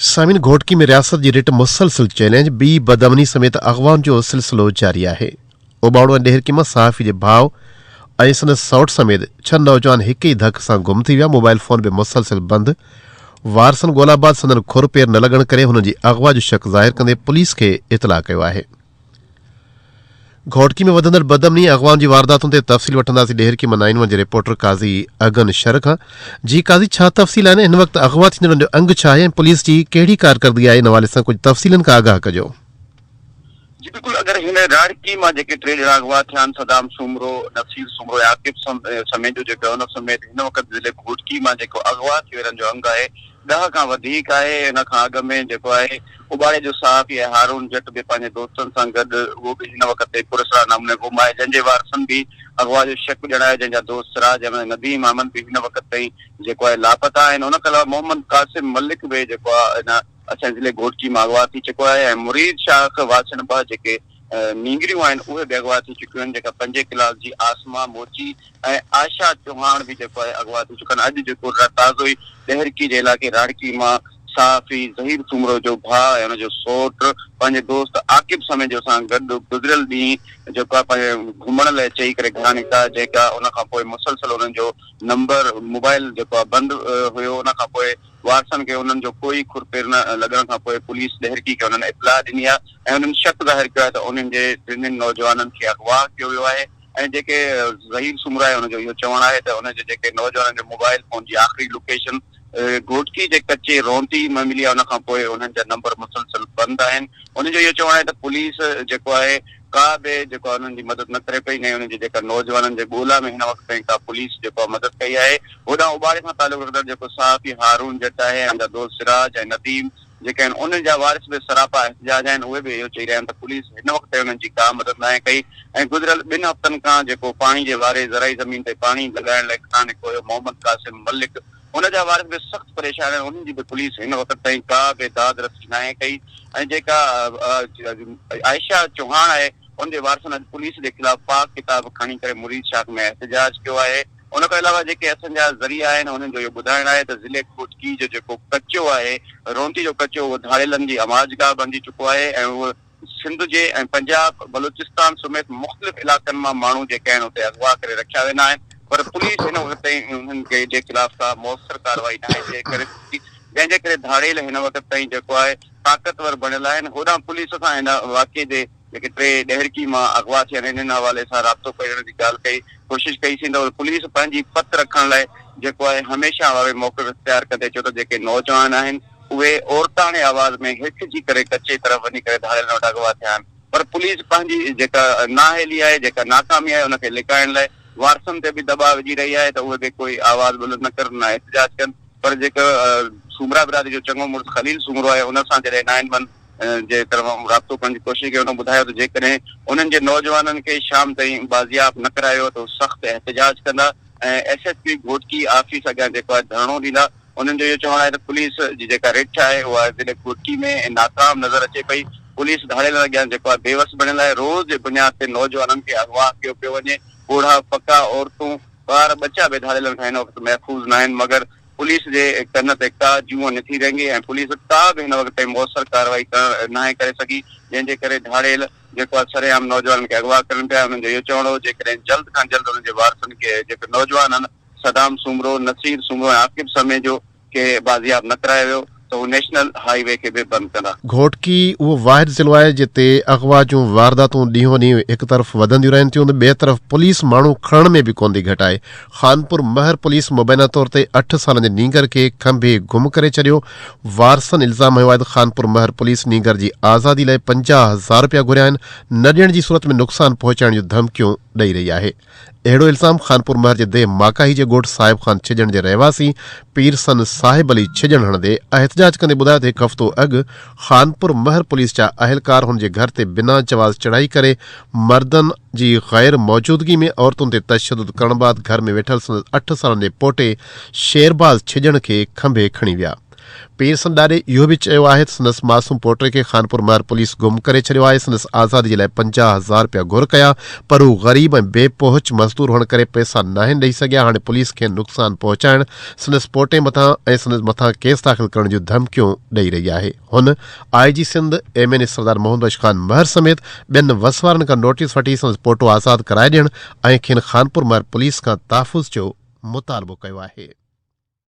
सामिन घोटकी में रियासत जी writ मुसलसिल challenge B बदमनी समेत अगवान जो सिलसिलो जारी है। उबाड़ो डेहरकी में सहाफ़ी के भाव ऐं संदसि सौट समेत 6 नौजवान हिक ही धक से गुम थी विया। मोबाइल फोन भी मुसलसिल बंद। वारसन गोलाबाद संदन खुर पेर न लगण करे हुन जी अगवा जो शक ज़ाहिर कंदे पुलिस के इतला कयो है। घोटकी में वधंदड़ बदमनी अगवान जी वारदातुन ते तफ़सील वठंदासीं डेहरकी में 9 जे रिपोर्टर काज़ी अगन शर खां। जी काज़ी छा तफ़सील आहिनि हिन वक़्तु अगवा थींदड़ जो अंग छा आहे ऐं पुलिस जी कहिड़ी कारकर्दगी आहे इन हवाले सां कुझु तफ़सीलनि खां आगाह कजो। जी बिल्कुल, अगर हिन राड़की मां जेके 3 ॼणा अगवा थिया आहिनि, सदाम सुमरो, नसीर सुमरो, आकिब समेत जो जेको उन समेत हिन वक़्तु ज़िले घोटकी मां जेको अगवा थी वियनि जो अंग आहे 10 खां वधीक आहे। हिन खां अॻु में जेको आहे उबाड़े जो सहाफ़ी आहे हारून जट बि पंहिंजे दोस्तनि सां गॾु उहो बि हिन वक़्तु ते पुरसरा नमूने गुम आहे, जंहिंजे वारसनि बि अगवा जो शक ॼणाए, जंहिंजा दोस्त सिराज जंहिंमें नदीम अहमद बि हिन वक़्तु ताईं जेको आहे लापता आहिनि। उन खां अलावा मोहम्मद कासिम मलिक बि जेको आहे हिन असांजे ज़िले घोटकी मां अगवा थी चुको आहे ऐं मुरीद शाह वासिन 2 जेके नींगरियूं आहिनि उहे बि अगवा थी चुकियूं आहिनि, जेका 5 क्लास जी आसमा मोची ऐं आशा चौहान बि जेको आहे अगवा थी चुका आहिनि। अॼु जेको ताज़ो ई डेहरकी जे इलाइक़े राड़की मां सहाफ़ी ज़हीर सुमरो जो भाउ ऐं हुनजो सौट पंहिंजे दोस्त आकिब समेत जो सां गॾु गुज़िरियल ॾींहुं जेको आहे पंहिंजे घुमण लाइ चई करे घरां निकिता, जेका उन खां पोइ मुसलसल उन्हनि जो नंबर मोबाइल जेको आहे बंदि हुयो। उन खां पोइ वारसनि खे उन्हनि जो कोई खुरपेर न लॻण खां पोइ पुलिस डेहरकी खे उन्हनि इतलाह ॾिनी आहे ऐं उन्हनि शक ज़ाहिर कयो आहे त उन्हनि जे 3 नौजवाननि खे अगवा कयो वियो आहे। ऐं जेके ज़हीर सुमरा आहे हुनजो इहो चवणु आहे त उनजे जेके नौजवाननि जो मोबाइल फोन जी आख़िरी लोकेशन घोटकी जे कच्चे रोंती में मिली आहे, उन खां पोइ उन्हनि जा नंबर मुसलसल बंदि आहिनि। उनजो इहो चवणु आहे त पुलिस जेको आहे का बि जेको आहे उन्हनि जी मदद न करे पई, न उन्हनि जे जेका नौजवाननि जे ॻोल्हा में हिन वक़्तु ताईं का पुलिस जेको आहे मदद कई आहे। होॾां उबाड़े सां तालुक़ रखंदड़ जेको सहाफ़ी हारून जट आहे ऐं हुनजा दोस्त सिराज ऐं नदीम जेके आहिनि उन्हनि जा वारिस बि सरापा एहतजाज आहिनि, उहे बि इहो चई रहिया आहिनि त पुलिस हिन वक़्तु उन्हनि जी का मदद न आहे कई। ऐं गुज़िरियल 2 हफ़्तनि खां जेको पाणी जे वारे ज़राई ज़मीन ते पाणी लॻाइण लाइ किसान निकितो हुयो मोहम्मद कासिम मलिक, उनजा वारिस बि सख़्तु परेशान आहिनि। उन्हनि जी बि पुलिस हिन वक़्तु ताईं का बि दाद रसी न आहे कई। ऐं जेका आयशा चौहान आहे उनजे वारसनि अॼु पुलिस जे ख़िलाफ़ पाक किताब खणी करे मुरीद शाह में एहतजाज कयो आहे। उन खां अलावा जेके असांजा ज़रिया आहिनि उन्हनि जो इहो ॿुधाइणु आहे त ज़िले घोटकी जो जेको कचो आहे रोंती जो कचो उहो धाड़ेलनि जी आमाजगाह बणिजी चुको आहे ऐं उहो सिंध जे ऐं पंजाब बलूचिस्तान समेत मुख़्तलिफ़ इलाइक़नि मां माण्हू जेके आहिनि उते अगवा करे रखिया वेंदा आहिनि, पर पुलिस हिन वक़्तु ताईं उन्हनि खे जे ख़िलाफ़ का मौसर कार्रवाई न आहे जंहिंजे करे धाड़ेल हिन वक़्तु ताईं जेको आहे ताक़तवर बणियल आहिनि। होॾां पुलिस सां हिन वाक़े जे जेके 3 डेहरकी मां अगवा थिया आहिनि हिन हवाले सां राब्तो करण जी ॻाल्हि कई कोशिशि कईसीं त पुलिस पंहिंजी पत रखण लाइ जेको आहे हमेशह वारे मौक़ो इख़्तियार कंदे चयो त जेके नौजवान आहिनि उहे औरताणे आवाज़ में हिचकिजी करे कचे तरफ़ वञी करे धाड़ेल वटि अगवा थिया आहिनि, पर पुलिस पंहिंजी जेका नाअहली आहे जेका नाकामी आहे उनखे लिकाइण लाइ वारसनि ते बि दबाव विझी रही आहे त उहे बि कोई आवाज़ बुलंद न करनि न एहतजाज कनि। पर जेका सुमरा बिरादरी जो चङो मुड़ुस खलील सुमरो आहे उन सां जॾहिं 9 जे तरफ़ राब्तो करण जी कोशिशि कई, उन ॿुधायो त जेकॾहिं उन्हनि जे नौजवाननि खे शाम ताईं बाज़ियाब न करायो त सख़्तु एहतजाज कंदा ऐं SSP घोटकी ऑफिस अॻियां जेको आहे धरणो ॾींदा। उन्हनि जो इहो चवणु आहे त पुलिस जी जेका रिठ आहे उहा ज़िले घोटकी में नाकाम नज़र अचे पई। पुलिस धाड़ेल अॻियां जेको आहे बेवस बणियल आहे। रोज़ जे बुनियाद ते नौजवाननि खे अगवा कयो पियो वञे। बूढ़ा पका औरतूं ॿार बचा बि धाड़ेलनि खां हिन वक़्तु महफ़ूज़ न आहिनि, मगर पुलिस जे कन ते का जूअं नथी रेंगे ऐं पुलिस का बि हिन वक़्तु ताईं मौसर कार्रवाई न आहे करे सघी, जंहिंजे करे धाड़ेल जेको आहे सरेआम नौजवाननि खे अगवा करनि पिया। उन्हनि जो इहो चवणो हो जेकॾहिं जल्द खां जल्द उन्हनि जे वारसनि खे जेके नौजवान आहिनि सदाम सुमरो, नसीर सुमरो ऐं आकिब समेत जो के बाज़ियाब न करायो वियो त उहो नेशनल हाईवे खे बि बंदि कंदा। घोटकी उहो वाहिद ज़िलो आहे जिते अगवा जूं वारदातूं ॾींहों ॾींहुं हिकु तरफ़ वधंदियूं रहनि थियूं, ॿिए तरफ़ पुलिस माण्हू खणण में बि कोन थी घटाए। खानपुर महर पुलिस मुबैना तौर ते 8 सालनि जे नींगर खे खंभे गुम करे छॾियो। वारसनि इल्ज़ाम हयो आहे त खानपुर महर पुलिस नींगर जी आज़ादी लाइ 50,000 रुपया घुरिया आहिनि, न ॾियण जी सूरत में नुक़सान पहुचाइण जूं धमकियूं ॾेई रही आहे। अहिड़ो इल्ज़ाम खानपुर महर जे देह माकाही जे ॻोठ साहिब ख़ान छिजण जे रहवासी पीरसन साहिब अली छिजण हणंदे एहतजाज कंदे ॿुधायो त 1 हफ़्तो अॻु खानपुर महर पुलिस जा अहलकार हुन जे घर ते बिना जवाज़ चढ़ाई करे मर्दनि जी ग़ैर मौजूदगी में औरतुनि ते तशदुद करण बाद घर में वेठल 8 सालनि जे पोटे शेरबाज़ छिजण खे खंभे खणी विया। पीर संडारे इहो बि चयो आहे त संदसि मासूम पोटे खे खानपुर महर पुलिस गुम करे छॾियो आहे। संदसि आज़ादी जे लाइ 50,000 रुपया घुर कया, पर हू ग़रीब ऐं बेपहुच मज़दूर हुअण करे पैसा नाहिनि ॾेई सघिया। हाणे पुलिस खे नुक़सानु पहुचाइण, संदसि पोटे मथां ऐं संदसि मथां केस दाख़िल करण जूं धमकियूं ॾेई रही आहे। हुन IG सिंध MNA सरदार मोहम्मद बख्श खान महर समेत ॿियनि वसवारनि खां नोटिस वठी संदसि पोटो आज़ादु कराए ॾियण ऐं खेनि खानपुर महर पुलिस खां तहफ़ुज़ जो मुतालबो कयो आहे।